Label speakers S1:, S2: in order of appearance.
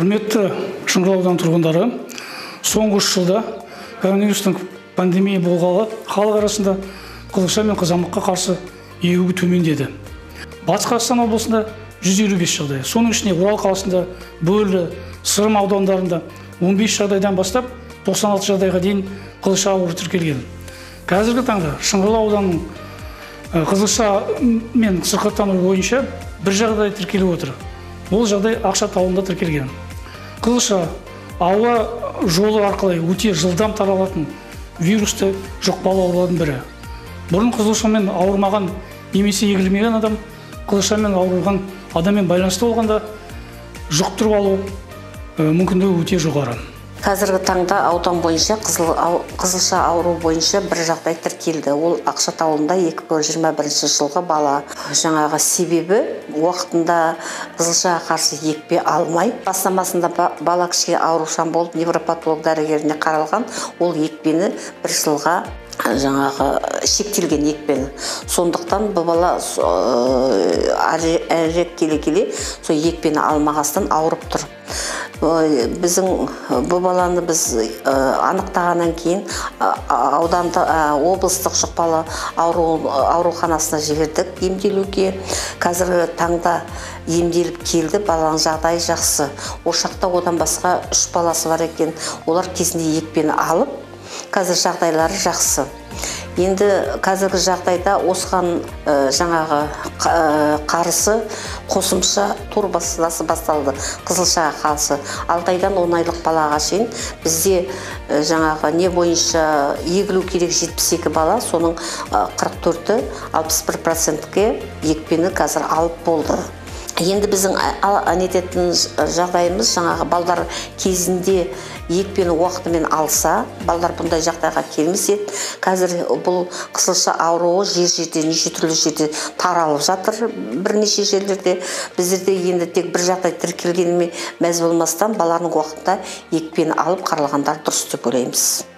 S1: Құрметті Шыңғыл ауданы тұрғындары, соңғы 3 жылда коронавирустың пандемия болғалы халық арасында қызылша мен қызамыққа қарсы егу төмендеді. Батыс Қазақстан облысында 155 жағдай, соның ішінде Орал қаласында, Бөрлі, Сырым аудандарында 15 жағдайдан бастап 96 жағдайға дейін қызылша ауруы тіркелген. Қазіргі таңда Шыңғыл ауданының қызылша мен сырқаттану бойынша бір жағдай тіркеліп отыр. Ол жағдай Ақшат ауылында тіркелген. Қызылша ауа жолы арқылы өте жылдам таралатын вирусты жұқпалы аурулардың бірі. Бұрын қызылшамен ауырмаған немесе егілмеген адам қызылшамен ауырған адаммен байланысты болғанда жұқтырып алу мүмкіндігі өте жоғары.
S2: Қазіргі таңда аудан бойынша қызылша ауру бойынша бір жағдай тіркелді. Ол Ақшат ауылында 2021 жылғы бала. Жаңағы себебі уақытында қызылшаға қарсы екпе алмай, бастамасында бала кішкене аурушаң болып невропатолог дәрігеріне қаралған, ол екпені бір жылға жаңағы шектелген екпені. Сондықтан бұл бала әрірек келе сол екпені алмағастан ауырып тұр. Біздің бұл баланы біз анықтағаннан кейін облыстық жұқпалы ауруханасына жібердік емделуге. Қазіргі таңда емделіп келді, баланың жағдайы жақсы. Ошақта одан басқа 3 баласы бар екен. Олар кезінде екпені алып, қазір жағдайлары жақсы. Енді қазіргі жағдайда осыған жаңағы қарсы қосымша тур басталды қызылшаға қарсы. 6 айдан 10 айлық балаға шейін бізде жаңағы не бойынша егілу керек 72 бала, соның 44-і 61%-ке екпені қазір алып болды. Енді біздің нететін жағдайымыз жаңағы балдар кезінде екпені уақытымен алса, балдар бұндай жағдайға келмес еді. Қазір бұл қызылша ауруы жер-жерде, неше түрлі жерде таралып жатыр, бірнеше жерлерде. Біздерде енді тек бір жағдай тіркелгеніме мәз болмастан баланың уақытта екпені алып қаралғандар дұрыс деп ойлаймыз.